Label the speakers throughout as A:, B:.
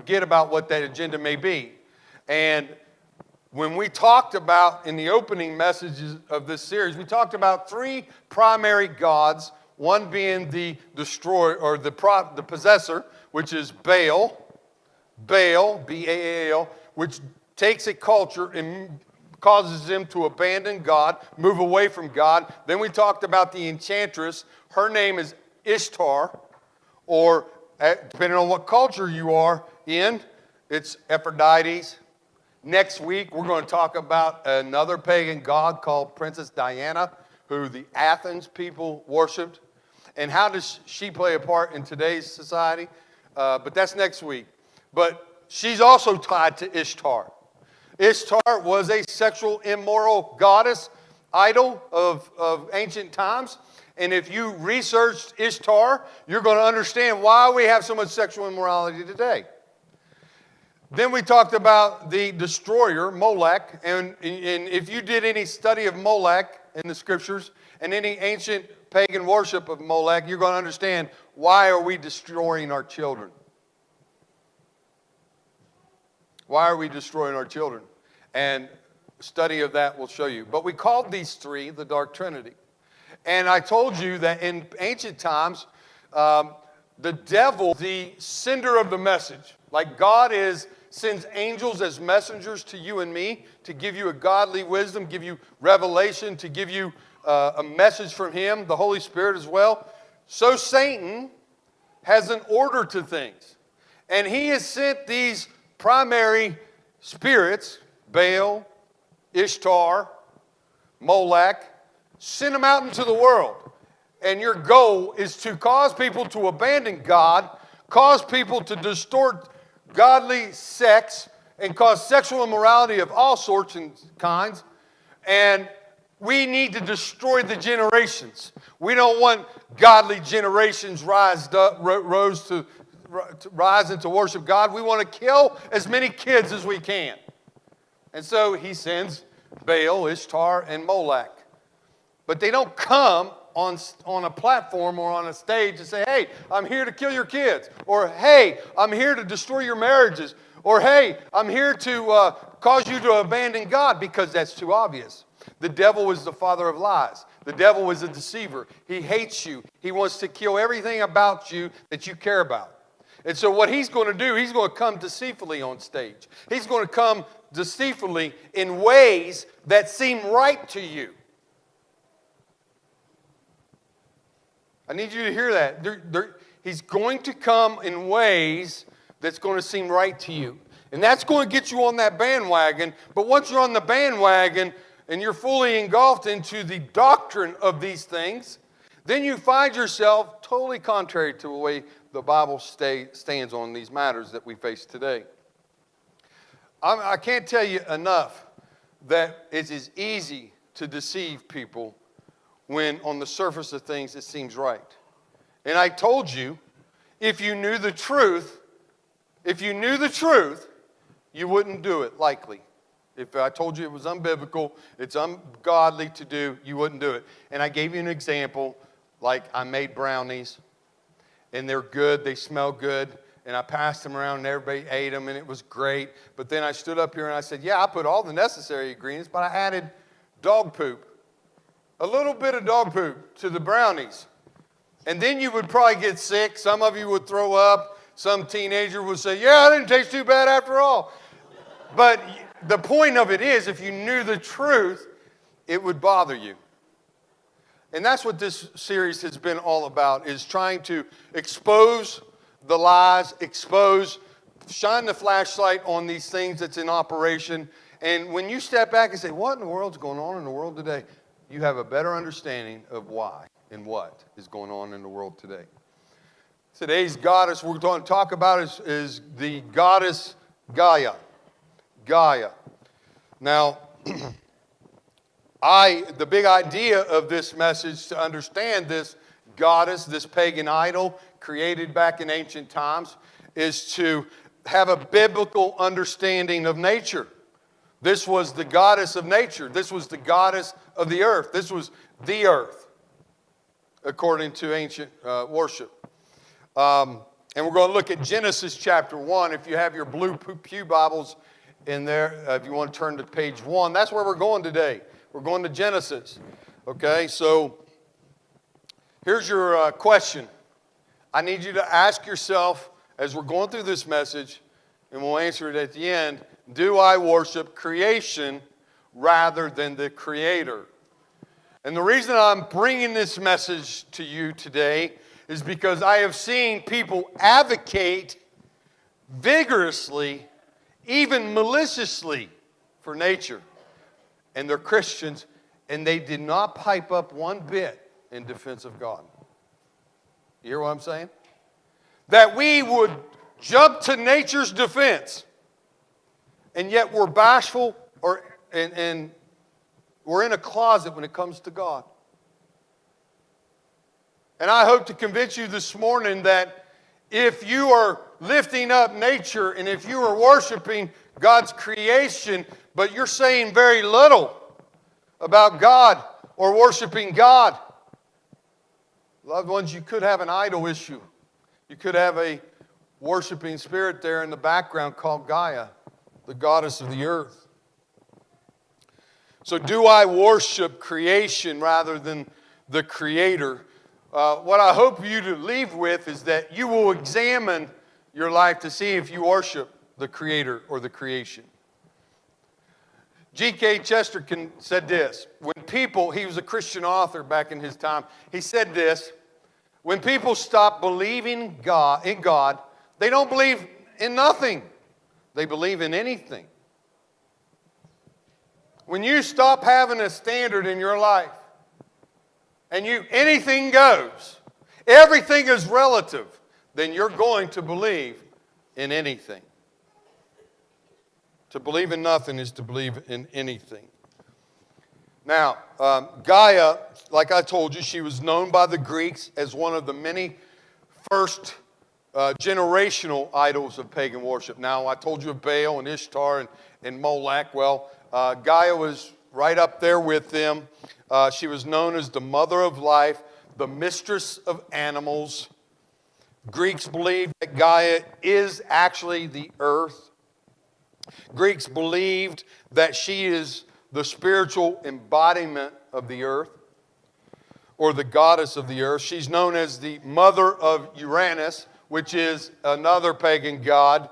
A: forget about what that agenda may be. And when we talked about, in the opening messages of this series, we talked about three primary gods, one being the destroyer, or the possessor, which is Baal, B-A-A-L, which takes a culture and causes them to abandon God, move away from God. Then we talked about the enchantress. Her name is Ishtar, or depending on what culture you are in, it's Aphrodite. Next week, we're going to talk about another pagan god called Princess Diana, who the Athens people worshipped. And how does she play a part in today's society? But that's next week. But she's also tied to Ishtar. Ishtar was a sexual immoral goddess, idol of ancient times. And if you researched Ishtar, you're going to understand why we have so much sexual immorality today. Then we talked about the destroyer, Molech. And if you did any study of Molech in the scriptures and any ancient pagan worship of Molech, you're going to understand why are we destroying our children. Why are we destroying our children? And study of that will show you. But we called these three the Dark Trinity. And I told you that in ancient times, the devil, the sender of the message, like God sends angels as messengers to you and me to give you a godly wisdom, give you revelation, to give you a message from him, the Holy Spirit as well. So Satan has an order to things. And he has sent these primary spirits, Baal, Ishtar, Molech, send them out into the world. And your goal is to cause people to abandon God, cause people to distort godly sex, and cause sexual immorality of all sorts and kinds. And we need to destroy the generations. We don't want godly generations rise into worship God. We want to kill as many kids as we can. And so he sends Baal, Ishtar, and Molech. But they don't come on a platform or on a stage and say, hey, I'm here to kill your kids. Or, hey, I'm here to destroy your marriages. Or, hey, I'm here to cause you to abandon God, because that's too obvious. The devil is the father of lies. The devil is a deceiver. He hates you. He wants to kill everything about you that you care about. And so what he's going to do, he's going to come deceitfully on stage. He's going to come deceitfully in ways that seem right to you. I need you to hear that. He's going to come in ways that's going to seem right to you. And that's going to get you on that bandwagon. But once you're on the bandwagon and you're fully engulfed into the doctrine of these things, then you find yourself totally contrary to the way the Bible stands on these matters that we face today. I can't tell you enough that it is easy to deceive people when on the surface of things it seems right. And I told you, if you knew the truth, you wouldn't do it, likely. If I told you it was unbiblical, it's ungodly to do, you wouldn't do it. And I gave you an example, like I made brownies, and they're good, they smell good, and I passed them around and everybody ate them, and it was great. But then I stood up here and I said, yeah, I put all the necessary ingredients, but I added dog poop. A little bit of dog poop to the brownies. And then you would probably get sick. Some of you would throw up. Some teenager would say, yeah, it didn't taste too bad after all. But the point of it is, if you knew the truth, it would bother you. And that's what this series has been all about, is trying to expose the lies, shine the flashlight on these things that's in operation. And when you step back and say, what in the world's going on in the world today? You have a better understanding of why and what is going on in the world today. Today's goddess we're going to talk about is the goddess Gaia. Gaia. Now, the big idea of this message, to understand this goddess, this pagan idol created back in ancient times, is to have a biblical understanding of nature. This was the goddess of nature. This was the goddess of the earth. This was the earth, according to ancient worship. And we're going to look at Genesis chapter 1. If you have your blue pew Bibles in there, if you want to turn to page 1, that's where we're going today. We're going to Genesis. Okay, so here's your question. I need you to ask yourself as we're going through this message, and we'll answer it at the end, do I worship creation rather than the Creator? And the reason I'm bringing this message to you today is because I have seen people advocate vigorously, even maliciously, for nature. And they're Christians, and they did not pipe up one bit in defense of God. You hear what I'm saying? That we would jump to nature's defense, and yet we're bashful and we're in a closet when it comes to God. And I hope to convince you this morning that if you are lifting up nature and if you are worshiping God's creation, but you're saying very little about God or worshiping God, loved ones, you could have an idol issue. You could have a worshiping spirit there in the background called Gaia, the goddess of the earth. So do I worship creation rather than the Creator? What I hope you to leave with is that you will examine your life to see if you worship the Creator or the creation. G.K. Chesterton said this. He was a Christian author back in his time. He said this, when people stop believing in God, they don't believe in nothing. They believe in anything. When you stop having a standard in your life, and anything goes, everything is relative, then you're going to believe in anything. To believe in nothing is to believe in anything. Now, Gaia, like I told you, she was known by the Greeks as one of the many first generational idols of pagan worship. Now, I told you of Baal and Ishtar and Molech. Well, Gaia was right up there with them. She was known as the mother of life, the mistress of animals. Greeks believed that Gaia is actually the earth. Greeks believed that she is the spiritual embodiment of the earth, or the goddess of the earth. She's known as the mother of Uranus, which is another pagan god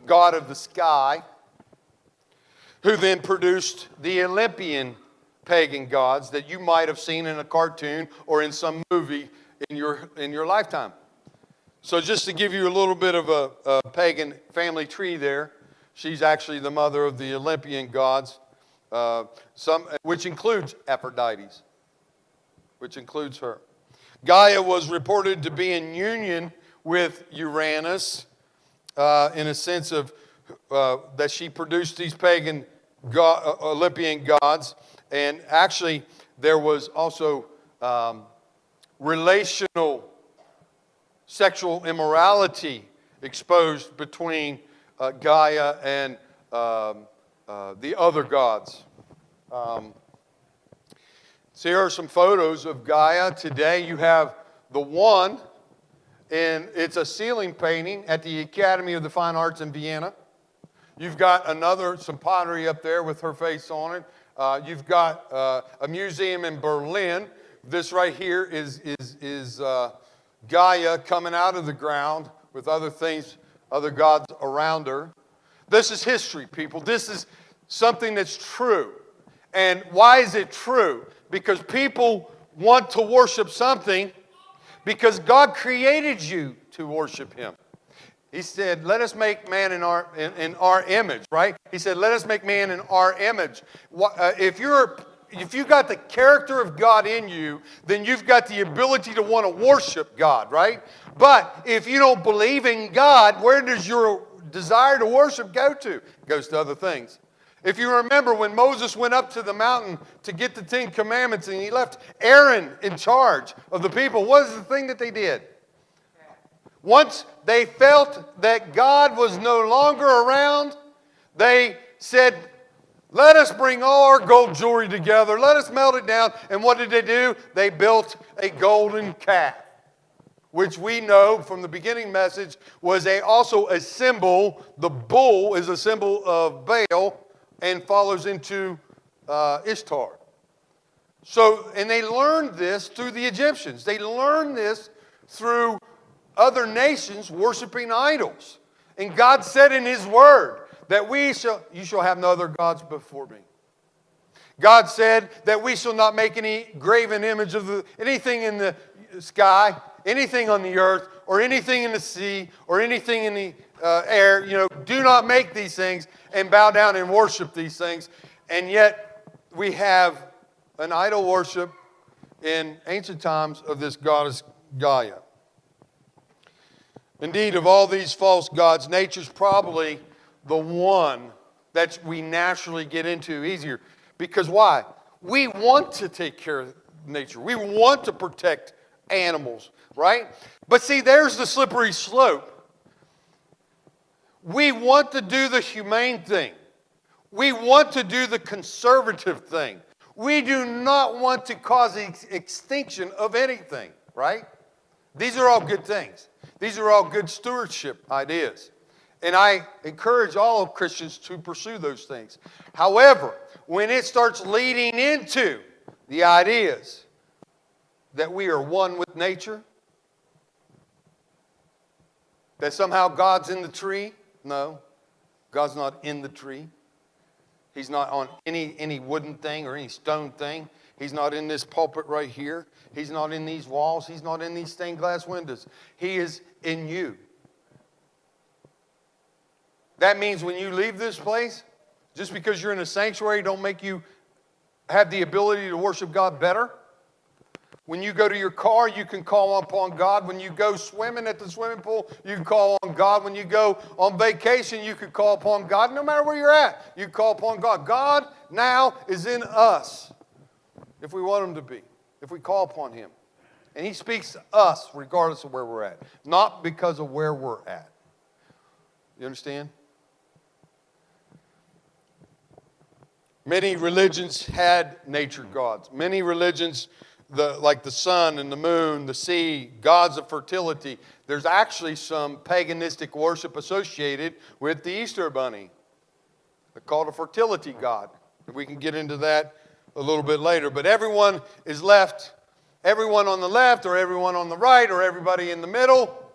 A: of the sky, who then produced the Olympian pagan gods that you might have seen in a cartoon or in some movie in your lifetime. So just to give you a little bit of a pagan family tree there, she's actually the mother of the Olympian gods, which includes Aphrodite, which includes her. Gaia was reported to be in union with Uranus in a sense of that she produced these pagan Olympian gods. And actually, there was also relational sexual immorality exposed between Gaia and the other gods. So here are some photos of Gaia. Today you have the one, and it's a ceiling painting at the Academy of the Fine Arts in Vienna. You've got some pottery up there with her face on it. You've got a museum in Berlin. This right here is Gaia coming out of the ground with other things, other gods around her. This is history, people. This is something that's true. And why is it true? Because people want to worship something because God created you to worship Him. He said, let us make man in our image, right? He said, let us make man in our image. If you got the character of God in you, then you've got the ability to want to worship God, right? But if you don't believe in God, where does your desire to worship go to? It goes to other things. If you remember when Moses went up to the mountain to get the 10 Commandments and he left Aaron in charge of the people, what is the thing that they did? Once they felt that God was no longer around, they said, let us bring all our gold jewelry together. Let us melt it down. And what did they do? They built a golden calf. which we know from the beginning message was also a symbol. The bull is a symbol of Baal and follows into Ishtar. So, and they learned this through the Egyptians. They learned this through other nations worshiping idols. And God said in His Word that you shall have no other gods before me. God said that we shall not make any graven image of anything in the sky, anything on the earth, or anything in the sea, or anything in the air. Do not make these things and bow down and worship these things. And yet we have an idol worship in ancient times of this goddess Gaia. Indeed, of all these false gods, nature's probably the one that we naturally get into easier. Because why? We want to take care of nature. We want to protect animals, right? But see, there's the slippery slope. We want to do the humane thing. We want to do the conservative thing. We do not want to cause extinction of anything, right? These are all good things. These are all good stewardship ideas. And I encourage all Christians to pursue those things. However, when it starts leading into the ideas that we are one with nature, that somehow God's in the tree, no, God's not in the tree. He's not on any wooden thing or any stone thing. He's not in this pulpit right here. He's not in these walls. He's not in these stained glass windows. He is in you. That means when you leave this place, just because you're in a sanctuary don't make you have the ability to worship God better. When you go to your car, you can call upon God. When you go swimming at the swimming pool, you can call on God. When you go on vacation, you can call upon God. No matter where you're at, you can call upon God. God now is in us if we want Him to be, if we call upon Him. And He speaks to us regardless of where we're at, not because of where we're at. You understand? Many religions had nature gods. Many religions, like the sun and the moon, the sea, gods of fertility. There's actually some paganistic worship associated with the Easter bunny. They're called a fertility god. We can get into that a little bit later. But everyone is left, everyone on the left or everyone on the right or everybody in the middle.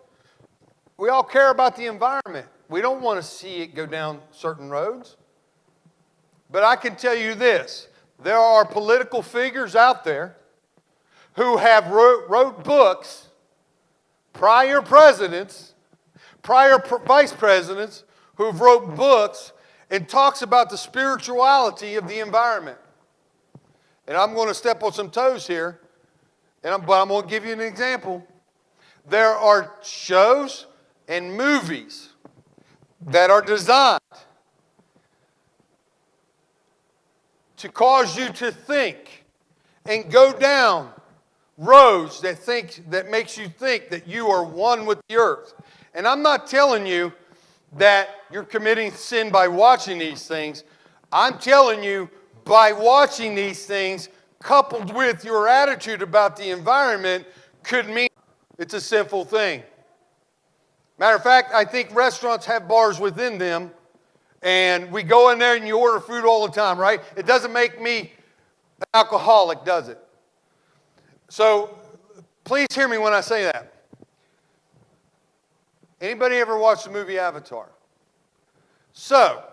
A: We all care about the environment. We don't want to see it go down certain roads. But I can tell you this, there are political figures out there who have wrote books, prior presidents, prior vice presidents, who've wrote books and talks about the spirituality of the environment. And I'm going to step on some toes here, but I'm going to give you an example. There are shows and movies that are designed to cause you to think and go down roads that makes you think that you are one with the earth. And I'm not telling you that you're committing sin by watching these things. I'm telling you by watching these things coupled with your attitude about the environment could mean it's a sinful thing. Matter of fact, I think restaurants have bars within them. And we go in there and you order food all the time, right? It doesn't make me an alcoholic, does it? So please hear me when I say that. Anybody ever watched the movie Avatar? So,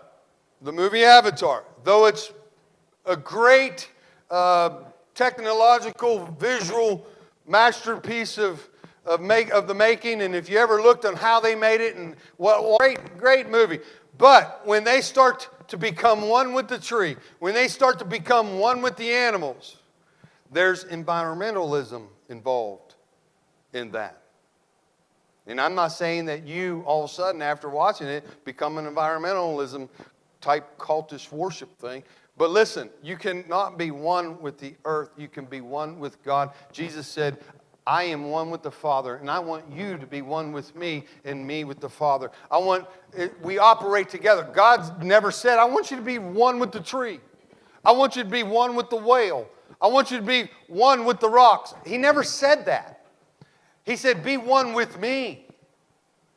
A: the movie Avatar, though it's a great technological, visual masterpiece of the making, and if you ever looked on how they made it, and what great movie. But when they start to become one with the tree, when they start to become one with the animals, there's environmentalism involved in that. And I'm not saying that you, all of a sudden, after watching it, become an environmentalism type cultish worship thing. But listen, you cannot be one with the earth. You can be one with God. Jesus said, I am one with the Father, and I want you to be one with me and me with the Father. We operate together. God's never said, I want you to be one with the tree. I want you to be one with the whale. I want you to be one with the rocks. He never said that. He said, be one with me.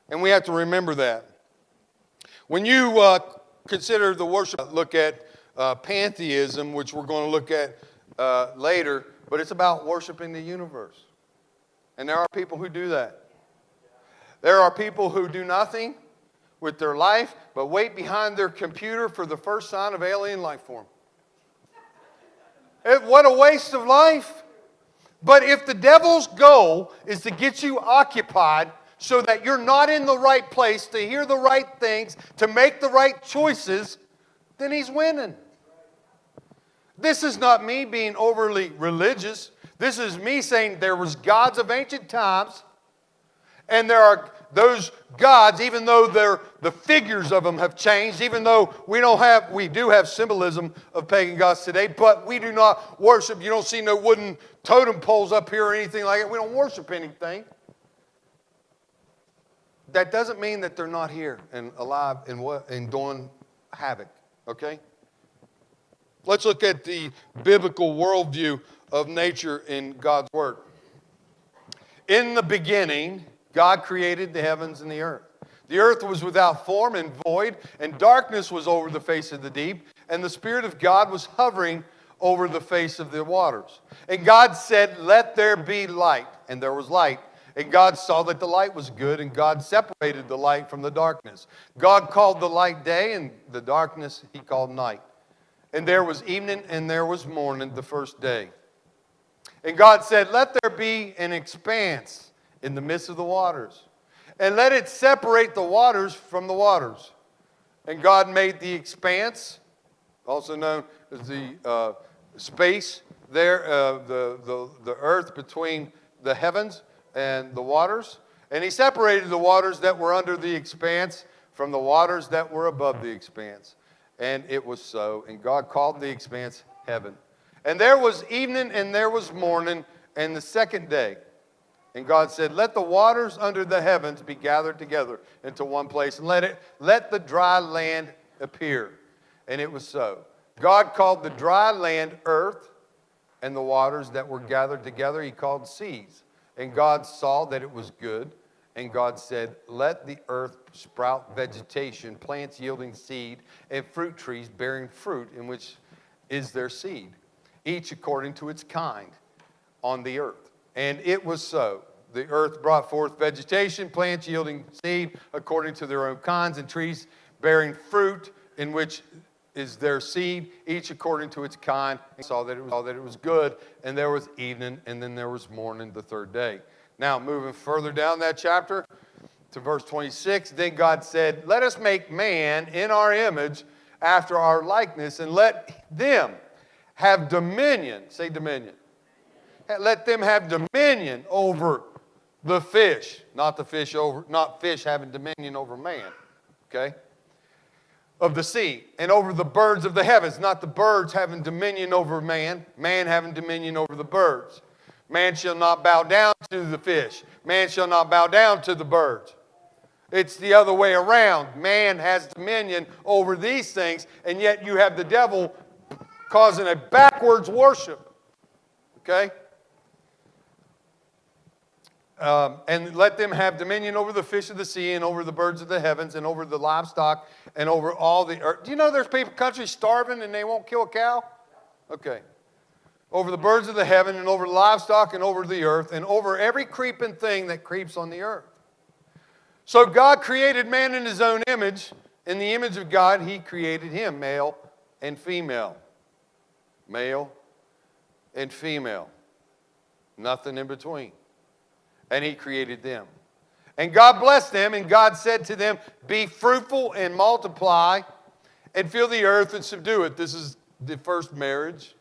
A: And we have to remember that. When you consider the worship, look at pantheism, which we're going to look at later, but it's about worshiping the universe. And there are people who do that. There are people who do nothing with their life, but wait behind their computer for the first sign of alien life form. What a waste of life. But if the devil's goal is to get you occupied so that you're not in the right place, to hear the right things, to make the right choices, then he's winning. This is not me being overly religious. This is me saying there was gods of ancient times, and there are those gods, even though the figures of them have changed, even though we do have symbolism of pagan gods today, but we do not worship. You don't see no wooden totem poles up here or anything like that. We don't worship anything. That doesn't mean that they're not here and alive and doing havoc, okay? Let's look at the biblical worldview of nature in God's Word. In the beginning, God created the heavens and the earth. The earth was without form and void, and darkness was over the face of the deep, and the Spirit of God was hovering over the face of the waters. And God said, let there be light, and there was light. And God saw that the light was good, and God separated the light from the darkness. God called the light day, and the darkness he called night. And there was evening, and there was morning the first day. And God said, let there be an expanse in the midst of the waters, and let it separate the waters from the waters. And God made the expanse, also known as the space there, the earth between the heavens and the waters. And he separated the waters that were under the expanse from the waters that were above the expanse. And it was so. And God called the expanse heaven. And there was evening and there was morning and the second day. And God said, let the waters under the heavens be gathered together into one place, and let the dry land appear. And it was so. God called the dry land earth, and the waters that were gathered together he called seas. And God saw that it was good. And God said, let the earth sprout vegetation, plants yielding seed, and fruit trees bearing fruit in which is their seed, each according to its kind on the earth. And it was so. The earth brought forth vegetation, plants yielding seed according to their own kinds, and trees bearing fruit in which is their seed, each according to its kind. And saw that it was good, and there was evening, and then there was morning the third day. Now, moving further down that chapter to verse 26, then God said, let us make man in our image after our likeness, and let them have dominion. Say dominion. Let them have dominion over the fish, not fish having dominion over man, okay? Of the sea, and over the birds of the heavens, not the birds having dominion over man, man having dominion over the birds. Man shall not bow down to the fish. Man shall not bow down to the birds. It's the other way around. Man has dominion over these things, and yet you have the devil causing a backwards worship, okay? And let them have dominion over the fish of the sea and over the birds of the heavens and over the livestock and over all the earth. Do you know there's countries starving and they won't kill a cow? Okay. Over the birds of the heaven and over the livestock and over the earth and over every creeping thing that creeps on the earth. So God created man in his own image. In the image of God, he created him, male and female. Male and female. Nothing in between. And he created them. And God blessed them, and God said to them, be fruitful and multiply, and fill the earth and subdue it. This is the first marriage.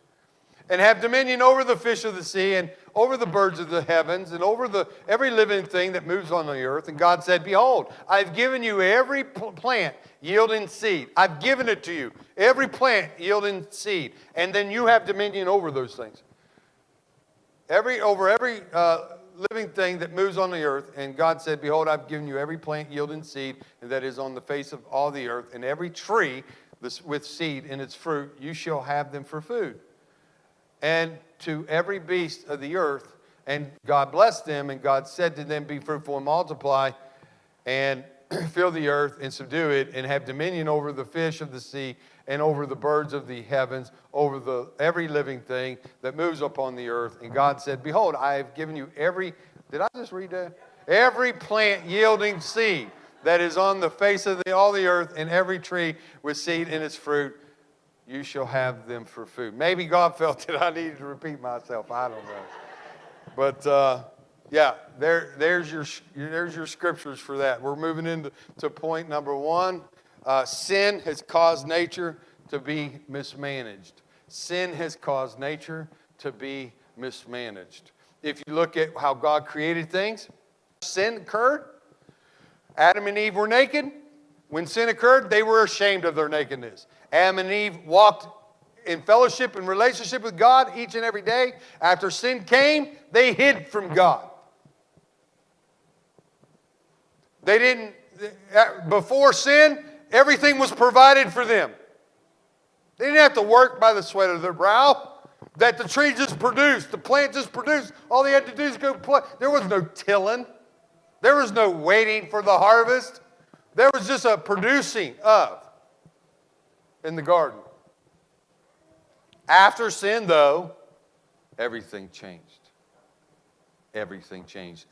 A: And have dominion over the fish of the sea, and over the birds of the heavens, and over every living thing that moves on the earth. And God said, behold, I've given you every plant yielding seed. I've given it to you. Every plant yielding seed. And then you have dominion over those things. Over every living thing that moves on the earth. And God said, behold, I've given you every plant yielding seed that is on the face of all the earth, and every tree with seed in its fruit, you shall have them for food. And to every beast of the earth, And God blessed them, and God said to them, be fruitful and multiply, and fill the earth and subdue it, and have dominion over the fish of the sea, and over the birds of the heavens, over every living thing that moves upon the earth. And God said, behold, I have given you did I just read that? Every plant yielding seed that is on the face of all the earth, and every tree with seed in its fruit, you shall have them for food. Maybe God felt that I needed to repeat myself. I don't know. But yeah, there's your scriptures for that. We're moving into point number 1. Sin has caused nature to be mismanaged. Sin has caused nature to be mismanaged. If you look at how God created things, sin occurred. Adam and Eve were naked. When sin occurred, they were ashamed of their nakedness. Adam and Eve walked in fellowship and relationship with God each and every day. After sin came, they hid from God. Before sin, everything was provided for them. They didn't have to work by the sweat of their brow. That the tree just produced, the plant just produced. All they had to do is go play. There was no tilling. There was no waiting for the harvest. There was just a producing of in the garden. After sin, though, everything changed. Everything changed.